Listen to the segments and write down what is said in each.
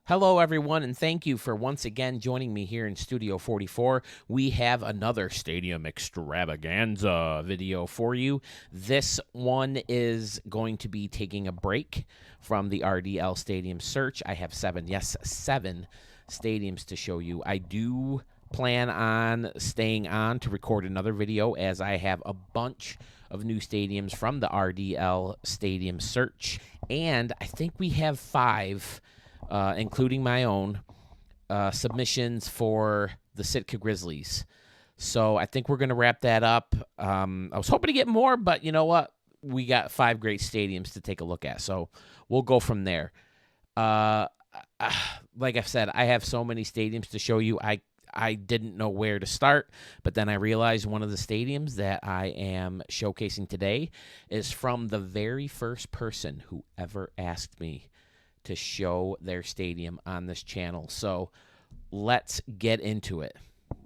Hello, everyone, and thank you for once again joining me here in Studio 44. We have another Stadium Extravaganza video for you. This one is going to be taking a break from the RDL Stadium search. I have seven stadiums to show you. I do plan on staying on to record another video as I have a bunch of new stadiums from the RDL Stadium search, and I think we have five including my own, submissions for the Sitka Grizzlies. So I think we're going to wrap that up. I was hoping to get more, but you know what? We got five great stadiums to take a look at. So we'll go from there. Like I said, I have so many stadiums to show you. I didn't know where to start, but then I realized one of the stadiums that I am showcasing today is from the very first person who ever asked me to show their stadium on this channel. So let's get into it.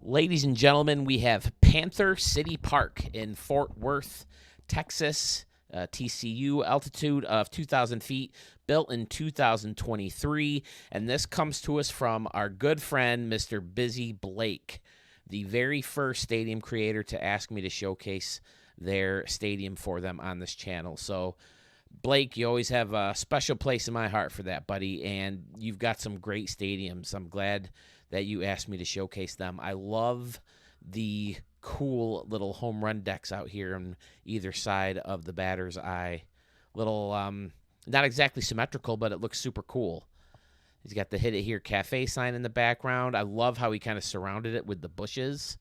Ladies and gentlemen, we have Panther City Park in Fort Worth, Texas. TCU, altitude of 2,000 feet, built in 2023. And this comes to us from our good friend, Mr. Busy Blake, the very first stadium creator to ask me to showcase their stadium for them on this channel. So Blake, you always have a special place in my heart for that, buddy, and you've got some great stadiums. I'm glad that you asked me to showcase them. I love the cool little home run decks out here on either side of the batter's eye. Little, not exactly symmetrical, but it looks super cool. He's got the Hit It Here Cafe sign in the background. I love how he kind of surrounded it with the bushes.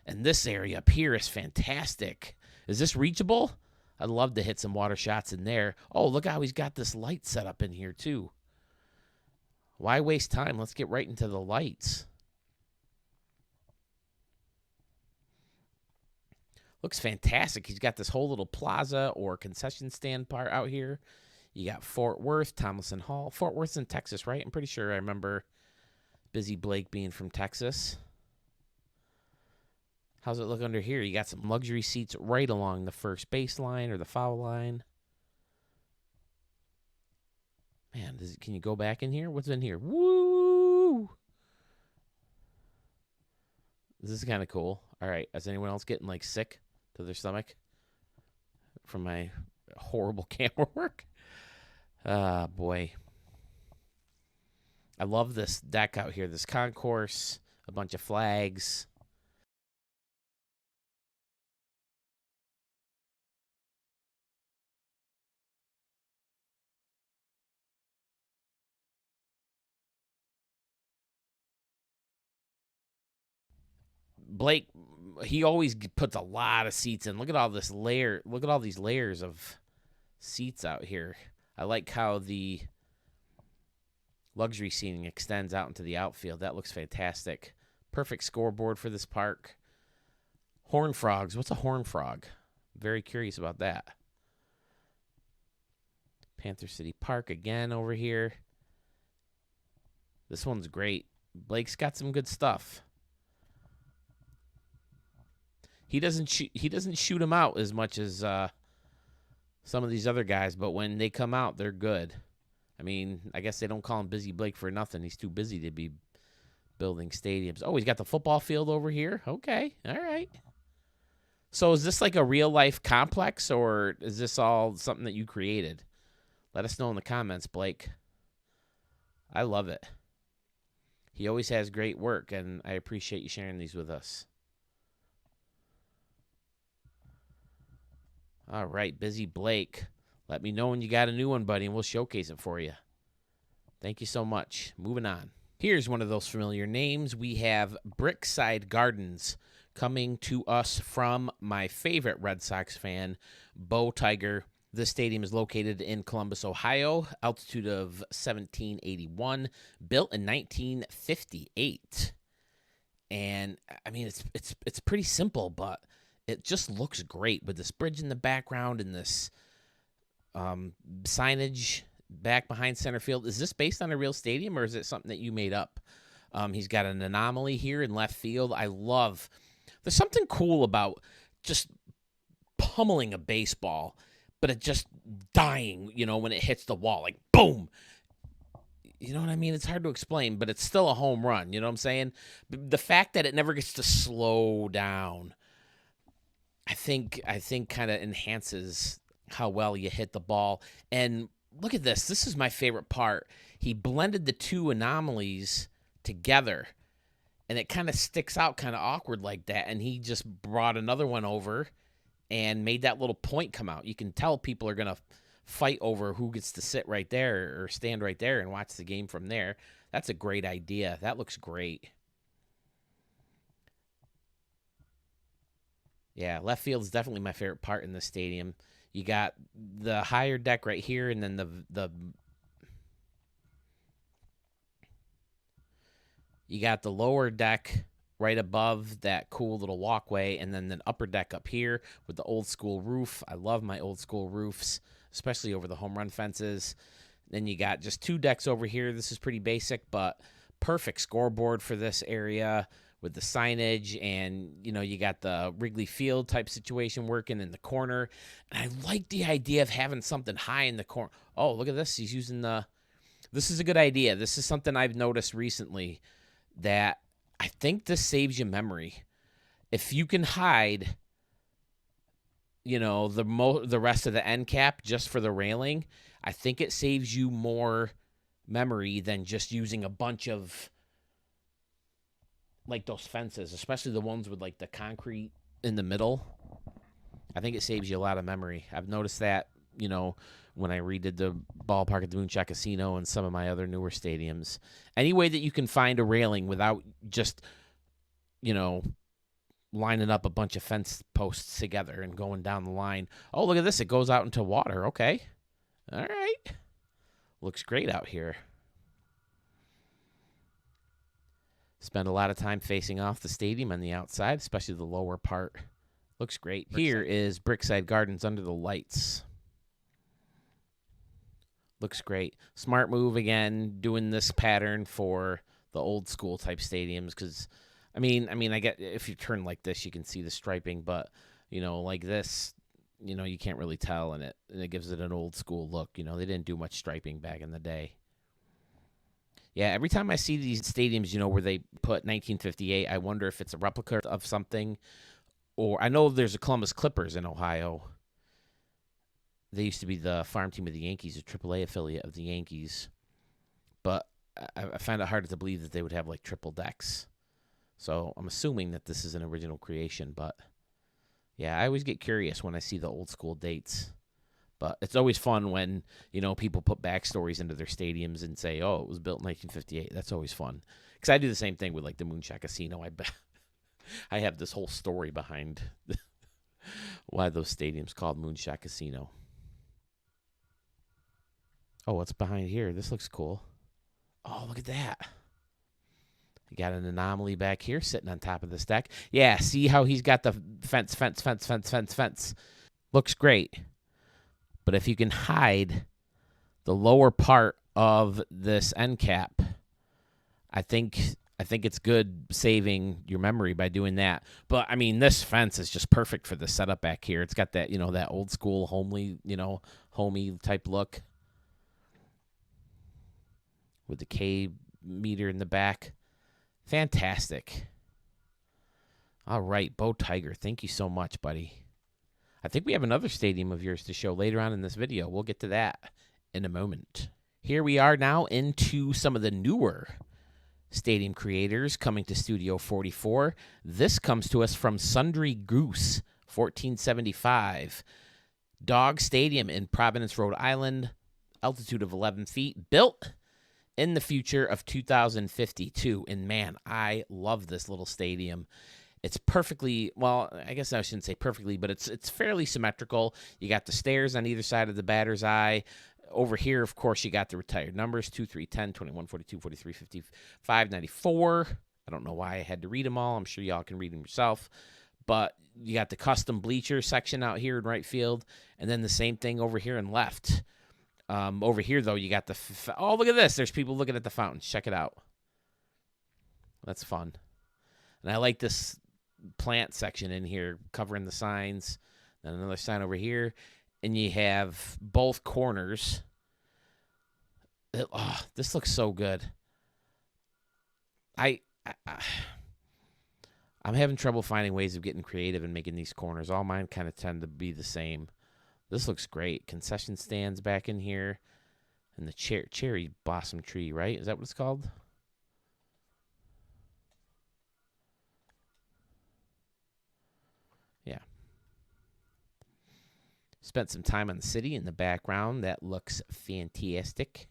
And this area up here is fantastic. Is this reachable? I'd love to hit some water shots in there. Oh, look how he's got this light set up in here, too. Why waste time? Let's get right into the lights. Looks fantastic. He's got this whole little plaza or concession stand part out here. You got Fort Worth, Tomlinson Hall. Fort Worth's in Texas, right? I'm pretty sure I remember Busy Blake being from Texas. How's it look under here? You got some luxury seats right along the first baseline or the foul line. Man, can you go back in here? What's in here? Woo! This is kind of cool. All right. Is anyone else getting, like, sick to their stomach from my horrible camera work? Ah, boy. I love this deck out here. This concourse, a bunch of flags. Blake, he always puts a lot of seats in. Look at all this layer. Look at all these layers of seats out here. I like how the luxury seating extends out into the outfield. That looks fantastic. Perfect scoreboard for this park. Horn frogs. What's a horn frog? Very curious about that. Panther City Park again over here. This one's great. Blake's got some good stuff. He doesn't shoot them out as much as some of these other guys, but when they come out, they're good. I mean, I guess they don't call him Busy Blake for nothing. He's too busy to be building stadiums. Oh, he's got the football field over here. Okay, all right. So is this like a real-life complex, or is this all something that you created? Let us know in the comments, Blake. I love it. He always has great work, and I appreciate you sharing these with us. All right, Busy Blake. Let me know when you got a new one, buddy, and we'll showcase it for you. Thank you so much. Moving on. Here's one of those familiar names. We have Brickside Gardens coming to us from my favorite Red Sox fan, Bo Tiger. This stadium is located in Columbus, Ohio, altitude of 1781, built in 1958. And I mean, it's pretty simple, but it just looks great with this bridge in the background and this signage back behind center field. Is this based on a real stadium, or is it something that you made up? He's got an anomaly here in left field. There's something cool about just pummeling a baseball, but it just dying, when it hits the wall, like boom. you know what I mean? It's hard to explain, but it's still a home run. You know what I'm saying? The fact that it never gets to slow down, I think kind of enhances how well you hit the ball. And look at this. This is my favorite part. He blended the two anomalies together, and it kind of sticks out kind of awkward like that. And he just brought another one over and made that little point come out. You can tell people are going to fight over who gets to sit right there or stand right there and watch the game from there. That's a great idea. That looks great. Yeah, left field is definitely my favorite part in the stadium. You got the higher deck right here, and then the you got the lower deck right above that cool little walkway, and then the upper deck up here with the old school roof. I love my old school roofs, especially over the home run fences. Then you got just two decks over here. This is pretty basic, but perfect scoreboard for this area with the signage, and you got the Wrigley Field type situation working in the corner. And I like the idea of having something high in the corner. Oh, look at this. He's using this is a good idea. This is something I've noticed recently that I think this saves you memory. If you can hide, the rest of the end cap just for the railing, I think it saves you more memory than just using a bunch of like those fences, especially the ones with like the concrete in the middle. I think it saves you a lot of memory. I've noticed that, when I redid the ballpark at the Moonshot Casino and some of my other newer stadiums. Any way that you can find a railing without just, lining up a bunch of fence posts together and going down the line. Oh, look at this. It goes out into water. Okay. All right. Looks great out here. Spend a lot of time facing off the stadium on the outside, especially the lower part. Looks great. Here is Brickside Gardens under the lights. Looks great. Smart move again, doing this pattern for the old school type stadiums because, I mean, I get if you turn like this, you can see the striping, but like this, you can't really tell, and it gives it an old school look. They didn't do much striping back in the day. Yeah, every time I see these stadiums, where they put 1958, I wonder if it's a replica of something. Or I know there's a Columbus Clippers in Ohio. They used to be the farm team of the Yankees, a AAA affiliate of the Yankees. But I find it harder to believe that they would have like triple decks. So I'm assuming that this is an original creation. But yeah, I always get curious when I see the old school dates. But it's always fun when, people put backstories into their stadiums and say, oh, it was built in 1958. That's always fun. Because I do the same thing with, like, the Moonshot Casino. I have this whole story behind why those stadiums called Moonshot Casino. Oh, what's behind here? This looks cool. Oh, look at that. You got an anomaly back here sitting on top of this deck. Yeah, see how he's got the fence. Looks great. But if you can hide the lower part of this end cap, I think it's good saving your memory by doing that. But I mean, this fence is just perfect for the setup back here. It's got that, that old school homely, homey type look with the K meter in the back. Fantastic. All right, Bo Tiger, thank you so much, buddy. I think we have another stadium of yours to show later on in this video. We'll get to that in a moment. Here we are now into some of the newer stadium creators coming to Studio 44. This comes to us from Sundry Goose, 1475. Dog Stadium in Providence, Rhode Island, altitude of 11 feet, built in the future of 2052. And man, I love this little stadium. It's perfectly, well, I guess I shouldn't say perfectly, but it's fairly symmetrical. You got the stairs on either side of the batter's eye. Over here, of course, you got the retired numbers, 2, 3, 10, 21, 42, 43, 55, 94. I don't know why I had to read them all. I'm sure y'all can read them yourself. But you got the custom bleacher section out here in right field, and then the same thing over here in left. Over here, though, you got the, oh, look at this. There's people looking at the fountains. Check it out. That's fun. And I like this plant section in here covering the signs. Then another sign over here. And you have both corners This looks so good. I, I'm having trouble finding ways of getting creative and making these corners. All mine kind of tend to be the same. This looks great. Concession stands back in here. And the cherry blossom tree, right? Is that what it's called? Yeah. Spent some time on the city in the background. That looks fantastic.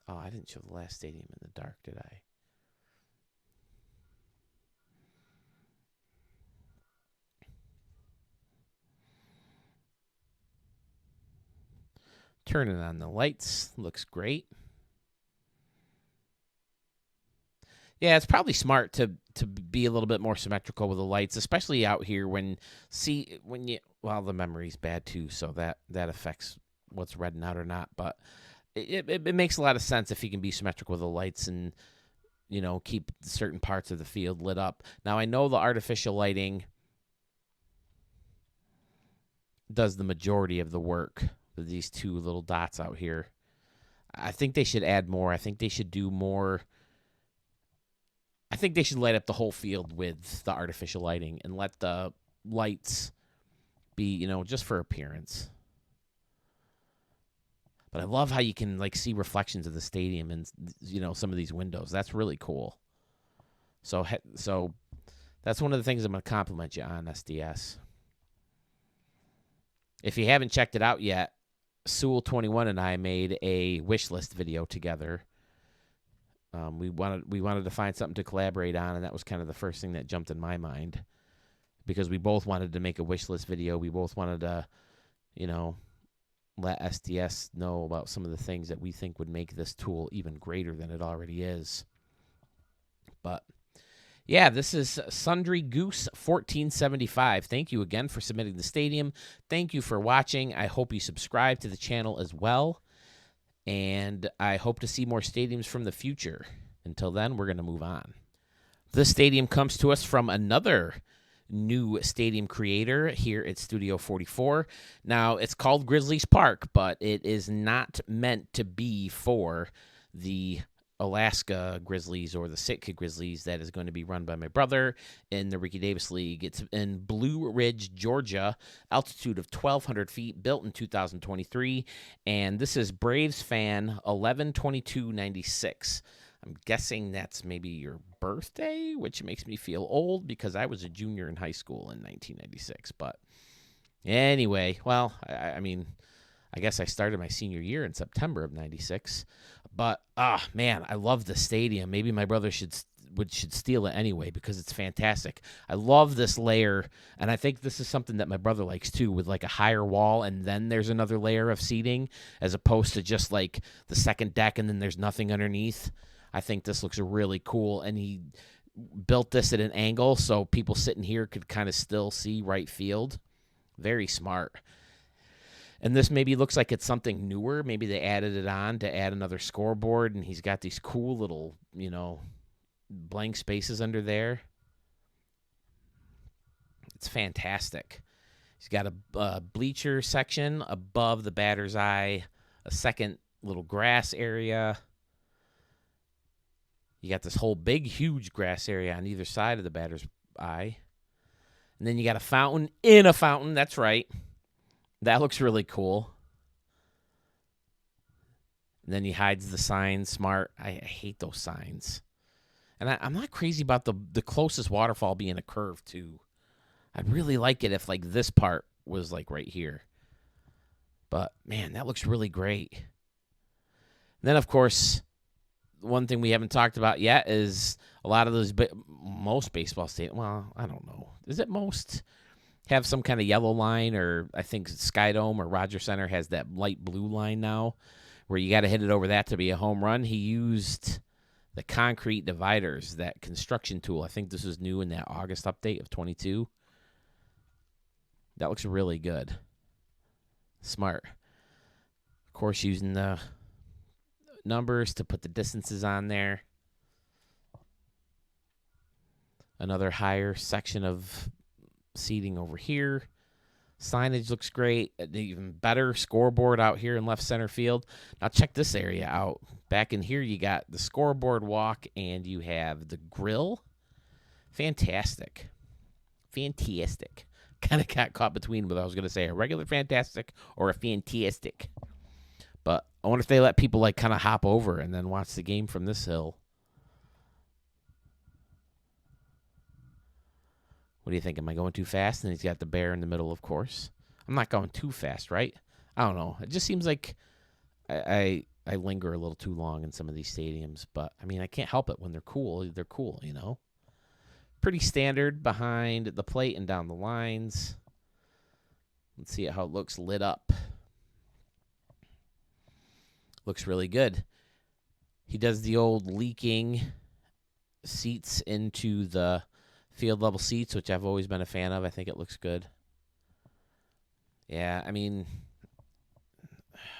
Oh, I didn't show the last stadium in the dark, did I? Turning on the lights. Looks great. Yeah, it's probably smart to be a little bit more symmetrical with the lights, especially out here when the memory's bad too, so that affects what's reading out or not. But it makes a lot of sense if you can be symmetrical with the lights and keep certain parts of the field lit up. Now I know the artificial lighting does the majority of the work with these two little dots out here. I think they should add more. I think they should do more. I think they should light up the whole field with the artificial lighting and let the lights be, just for appearance. But I love how you can see reflections of the stadium and some of these windows. That's really cool. So that's one of the things I'm going to compliment you on, SDS. If you haven't checked it out yet, Sewell21 and I made a wish list video together. We wanted to find something to collaborate on, and that was kind of the first thing that jumped in my mind, because we both wanted to make a wish list video. We both wanted to, let SDS know about some of the things that we think would make this tool even greater than it already is. But yeah, this is Sundry Goose 1475. Thank you again for submitting the stadium. Thank you for watching. I hope you subscribe to the channel as well. And I hope to see more stadiums from the future. Until then, we're going to move on. This stadium comes to us from another new stadium creator here at Studio 44. Now, it's called Grizzlies Park, but it is not meant to be for the Alaska Grizzlies or the Sitka Grizzlies that is going to be run by my brother in the Ricky Davis League. It's in Blue Ridge, Georgia, altitude of 1,200 feet, built in 2023, and this is Braves fan 11/22/96. I'm guessing that's maybe your birthday, which makes me feel old because I was a junior in high school in 1996. But anyway, well, I mean, I guess I started my senior year in September of 96. But, man, I love the stadium. Maybe my brother should steal it anyway because it's fantastic. I love this layer, and I think this is something that my brother likes too, with a higher wall and then there's another layer of seating as opposed to just the second deck and then there's nothing underneath. I think this looks really cool, and he built this at an angle so people sitting here could kind of still see right field. Very smart. And this maybe looks like it's something newer. Maybe they added it on to add another scoreboard, and he's got these cool little, blank spaces under there. It's fantastic. He's got a bleacher section above the batter's eye, a second little grass area. You got this whole big, huge grass area on either side of the batter's eye. And then you got a fountain in a fountain. That's right. That looks really cool. And then he hides the signs. Smart. I hate those signs. And I'm not crazy about the closest waterfall being a curve, too. I'd really like it if, this part was, right here. But, man, that looks really great. And then, of course, one thing we haven't talked about yet is a lot of those, most baseball stadiums, well, I don't know. Is it most? Have some kind of yellow line, or I think Skydome or Rogers Center has that light blue line now where you got to hit it over that to be a home run. He used the concrete dividers, that construction tool. I think this is new in that August update of 22. That looks really good. Smart. Of course, using the numbers to put the distances on there. Another higher section of seating over here. Signage looks great. Even better scoreboard out here in left center field. Now check this area out. Back in here, you got the scoreboard walk and you have the grill. Fantastic. Fantastic. Kind of got caught between what I was going to say, a regular fantastic or a fantastic. But I wonder if they let people like kind of hop over and then watch the game from this hill. What do you think? Am I going too fast? And he's got the bear in the middle, of course. I'm not going too fast, right? I don't know. It just seems like I linger a little too long in some of these stadiums. But, I mean, I can't help it when they're cool. They're cool, you know? Pretty standard behind the plate and down the lines. Let's see how it looks lit up. Looks really good. He does the old leaking seats into the field level seats, which I've always been a fan of. I think it looks good. Yeah, I mean,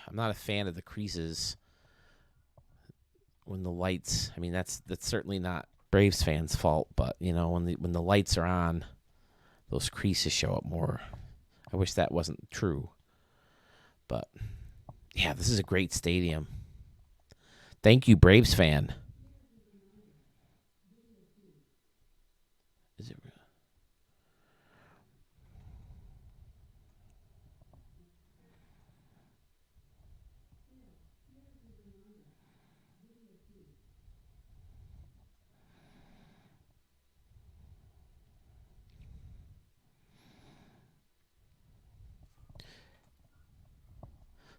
I'm not a fan of the creases when the lights. I mean, that's certainly not Braves fans' fault, but you know, when the lights are on, those creases show up more. I wish that wasn't true, but yeah, this is a great stadium. Thank you, Braves fan. Is it?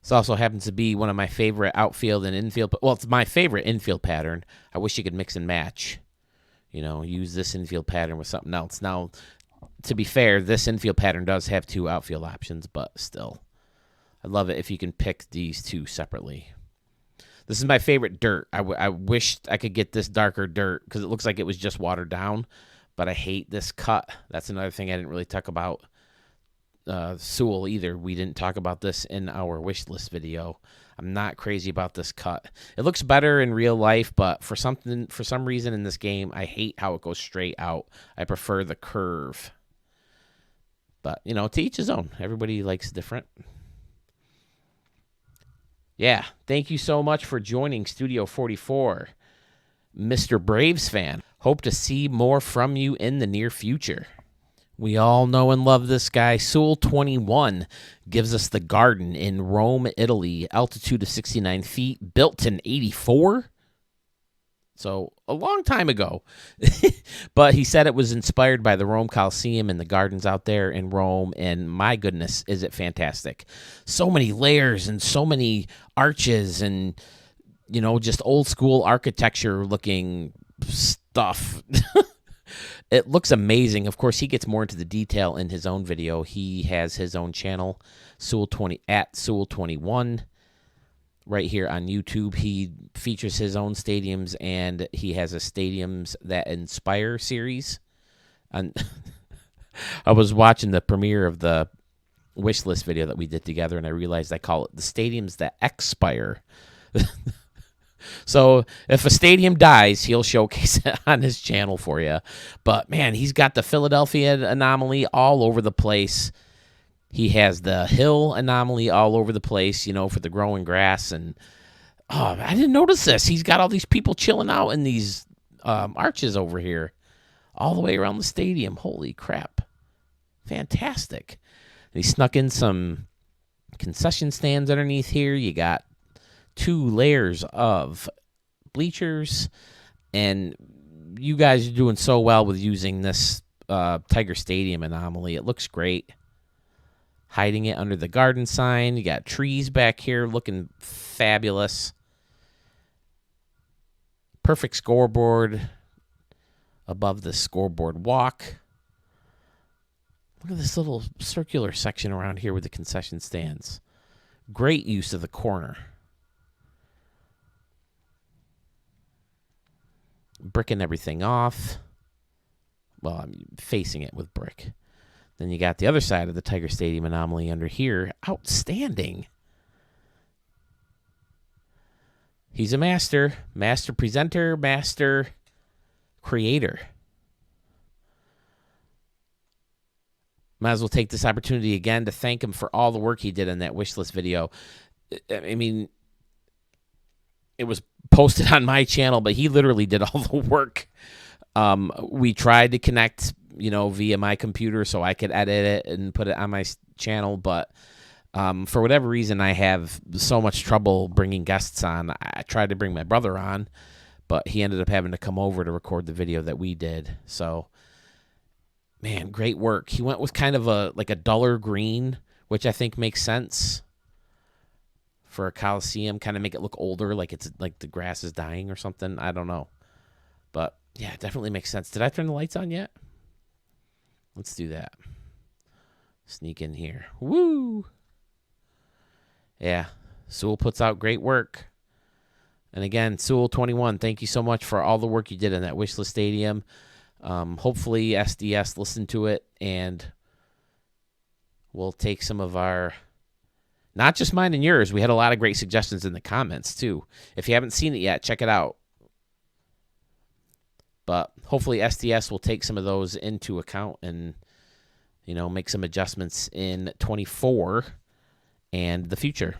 This also happens to be one of my favorite outfield and infield. Well, it's my favorite infield pattern. I wish you could mix and match. You know, use this infield pattern with something else. Now, to be fair, this infield pattern does have 2 outfield options, but still. I love it if you can pick these 2 separately. This is my favorite dirt. I wish I could get this darker dirt because it looks like it was just watered down, but I hate this cut. That's another thing I didn't really talk about. Sewell either. We didn't talk about this in our wish list video. I'm not crazy about this cut. It looks better in real life, but for some reason in this game, I hate how it goes straight out. I prefer the curve. But, you know, to each his own. Everybody likes different. Yeah, thank you so much for joining Studio 44, Mr. Braves fan. Hope to see more from you in the near future. We all know and love this guy. Sewell 21 gives us the garden in Rome, Italy. Altitude of 69 feet. Built in 84. So a long time ago. But he said it was inspired by the Rome Coliseum and the gardens out there in Rome. And my goodness, is it fantastic. So many layers and so many arches and, you know, just old school architecture looking stuff. It looks amazing. Of course, he gets more into the detail in his own video. He has his own channel, Sewell20 at Sewell21, right here on YouTube. He features his own stadiums, and he has a Stadiums That Inspire series. And I was watching the premiere of the wish list video that we did together, and I realized I call it the Stadiums That Expire. So if a stadium dies, he'll showcase it on his channel for you. But, man, he's got the Philadelphia anomaly all over the place. He has the hill anomaly all over the place, you know, for the growing grass. And, oh, I didn't notice this. He's got all these people chilling out in these arches over here all the way around the stadium. Holy crap. Fantastic. And he snuck in some concession stands underneath here. You got 2 layers of bleachers, and you guys are doing so well with using this Tiger Stadium anomaly. It looks great. Hiding it under the garden sign. You got trees back here looking fabulous. Perfect scoreboard above the scoreboard walk. Look at this little circular section around here with the concession stands. Great use of the corner. Bricking everything off. Well, I'm facing it with brick. Then you got the other side of the Tiger Stadium anomaly under here. Outstanding. He's a master. Master presenter. Master creator. Might as well take this opportunity again to thank him for all the work he did in that wish list video. I mean, it was posted on my channel, but he literally did all the work. We tried to connect, via my computer so I could edit it and put it on my channel, but for whatever reason, I have so much trouble bringing guests on. I tried to bring my brother on, but he ended up having to come over to record the video that we did. So, man, great work. He went with kind of a duller green, which I think makes sense for a Coliseum. Kind of make it look older, like it's like the grass is dying or something. I don't know. But, yeah, it definitely makes sense. Did I turn the lights on yet? Let's do that. Sneak in here. Woo! Yeah, Sewell puts out great work. And again, Sewell21, thank you so much for all the work you did in that Wishlist Stadium. Hopefully SDS listened to it, and we'll take some of our, not just mine and yours, we had a lot of great suggestions in the comments too. If you haven't seen it yet, check it out. But hopefully SDS will take some of those into account and, make some adjustments in 24 and the future.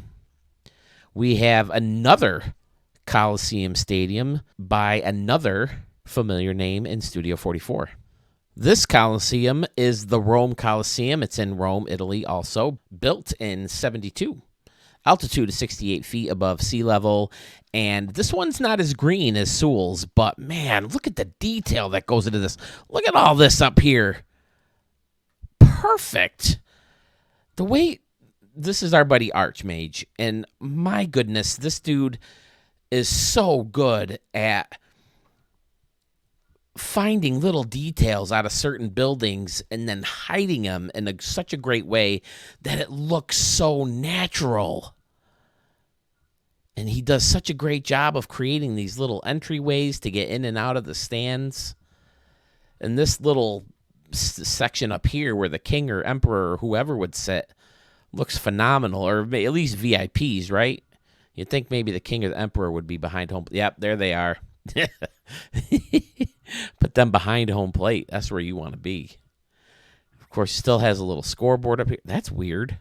We have another Coliseum Stadium by another familiar name in Studio 44. This Coliseum is the Rome Coliseum. It's in Rome, Italy also. Built in 72. Altitude is 68 feet above sea level. And this one's not as green as Sewell's, but man, look at the detail that goes into this. Look at all this up here. Perfect. The way... This is our buddy Archmage, and my goodness, this dude is so good at finding little details out of certain buildings and then hiding them in such a great way that it looks so natural. And he does such a great job of creating these little entryways to get in and out of the stands. And this little section up here where the king or emperor or whoever would sit looks phenomenal, or at least VIPs, right? You'd think maybe the king or the emperor would be behind home. Yep, there they are. Put them behind home plate. That's where you want to be. Of course, he still has a little scoreboard up here. That's weird.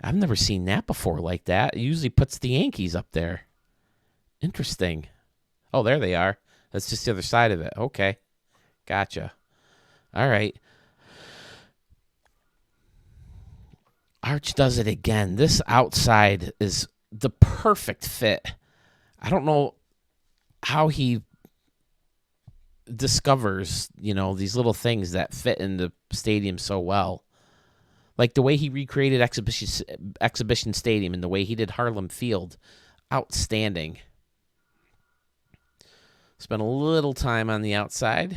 I've never seen that before like that. It usually puts the Yankees up there. Interesting. Oh, there they are. That's just the other side of it. Okay. Gotcha. All right. Arch does it again. This outside is the perfect fit. I don't know how he discovers, these little things that fit in the stadium so well. Like the way he recreated Exhibition Stadium and the way he did Harlem Field. Outstanding. Spent a little time on the outside.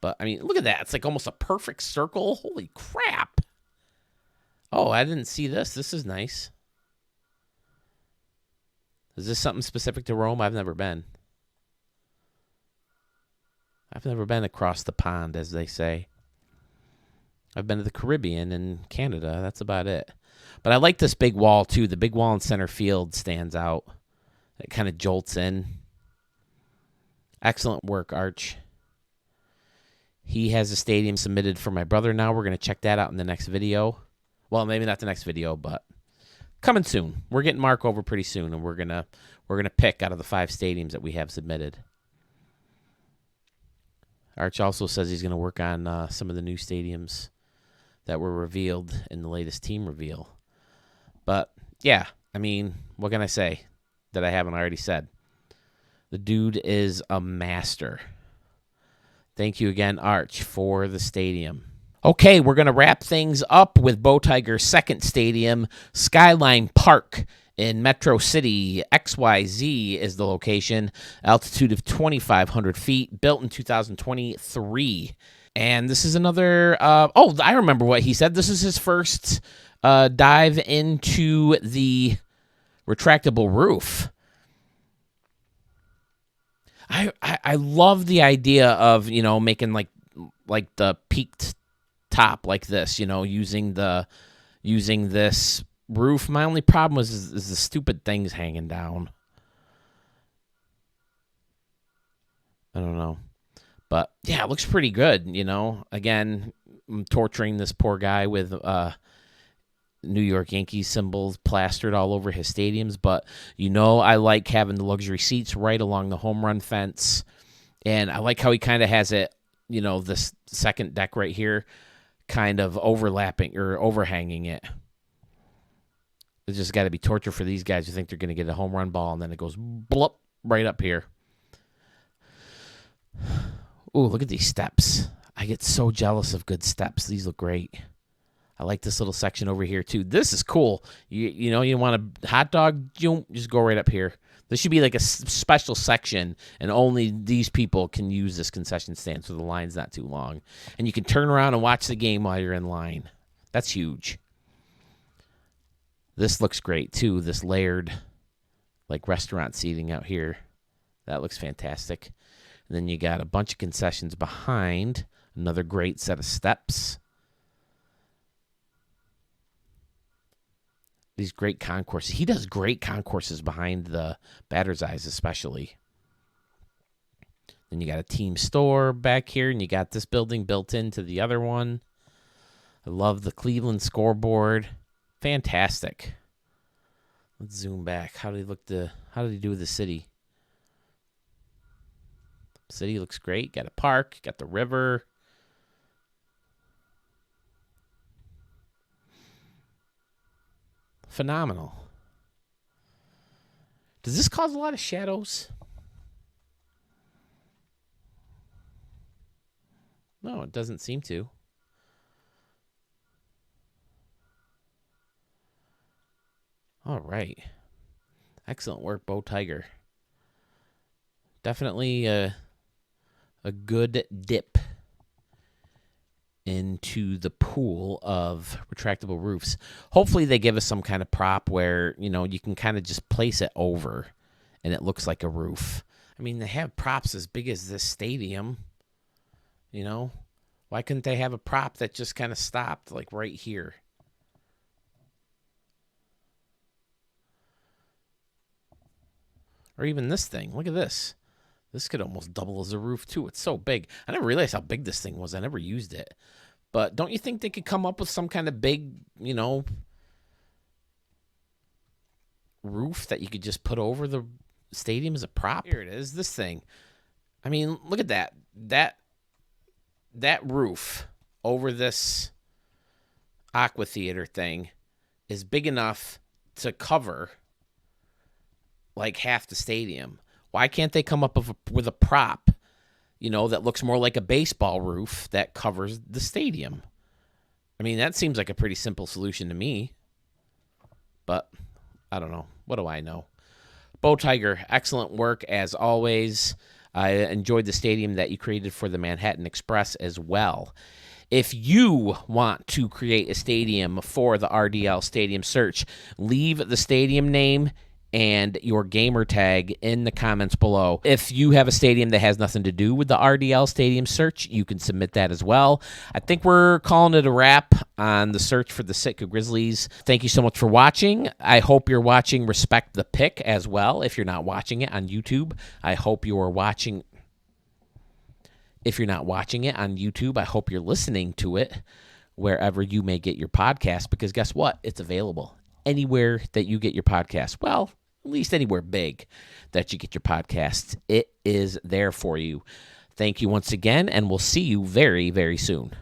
But, I mean, look at that. It's like almost a perfect circle. Holy crap. Oh, I didn't see this. This is nice. Is this something specific to Rome? I've never been. I've never been across the pond, as they say. I've been to the Caribbean and Canada. That's about it. But I like this big wall, too. The big wall in center field stands out. It kind of jolts in. Excellent work, Arch. He has a stadium submitted for my brother now. We're going to check that out in the next video. Well, maybe not the next video, but coming soon. We're getting Mark over pretty soon, and we're gonna pick out of the 5 stadiums that we have submitted. Arch also says he's going to work on some of the new stadiums that were revealed in the latest team reveal. But, yeah, I mean, what can I say that I haven't already said? The dude is a master. Thank you again, Arch, for the stadium. Okay, we're going to wrap things up with Bow Tiger's second stadium, Skyline Park in Metro City. XYZ is the location. Altitude of 2,500 feet, built in 2023. And this is another... I remember what he said. This is his first dive into the retractable roof. I love the idea of, making like the peaked top like this, using this roof. My only problem is the stupid things hanging down. I don't know. But yeah, it looks pretty good. Again, I'm torturing this poor guy with New York Yankees symbols plastered all over his stadiums. But I like having the luxury seats right along the home run fence. And I like how he kind of has it, this second deck right here kind of overlapping or overhanging it. It's just got to be torture for these guys who think they're going to get a home run ball, and then it goes blup right up here. Ooh, look at these steps. I get so jealous of good steps. These look great. I like this little section over here, too. This is cool. You want a hot dog? Just go right up here. This should be like a special section, and only these people can use this concession stand so the line's not too long. And you can turn around and watch the game while you're in line. That's huge. This looks great, too, this layered, like, restaurant seating out here. That looks fantastic. And then you got a bunch of concessions behind. Another great set of steps. These great concourses. He does great concourses behind the batter's eyes, especially. Then you got a team store back here, and you got this building built into the other one. I love the Cleveland scoreboard. Fantastic. Let's zoom back. How did he do with the city? City looks great. Got a park. Got the river. Phenomenal. Does this cause a lot of shadows? No, it doesn't seem to. All right. Excellent work, Bo Tiger. Definitely a good dip into the pool of retractable roofs. Hopefully they give us some kind of prop where, you can kind of just place it over and it looks like a roof. I mean, they have props as big as this stadium, Why couldn't they have a prop that just kind of stopped like right here? Or even this thing. Look at this. This could almost double as a roof, too. It's so big. I never realized how big this thing was. I never used it. But don't you think they could come up with some kind of big, roof that you could just put over the stadium as a prop? Here it is, this thing. I mean, look at that. That roof over this aqua theater thing is big enough to cover like half the stadium. Why can't they come up with a prop, that looks more like a baseball roof that covers the stadium? I mean, that seems like a pretty simple solution to me. But I don't know. What do I know? Bo Tiger, excellent work as always. I enjoyed the stadium that you created for the Manhattan Express as well. If you want to create a stadium for the RDL Stadium Search, leave the stadium name and your gamer tag in the comments below. If you have a stadium that has nothing to do with the RDL Stadium Search, you can submit that as well. I think we're calling it a wrap on the search for the Sitka Grizzlies. Thank you so much for watching. I hope you're watching Respect the Pick as well. If you're not watching it on YouTube, I hope you are watching. If you're not watching it on YouTube, I hope you're listening to it wherever you may get your podcast, because guess what? It's available anywhere that you get your podcast. Well, at least anywhere big that you get your podcasts. It is there for you. Thank you once again, and we'll see you very, very soon.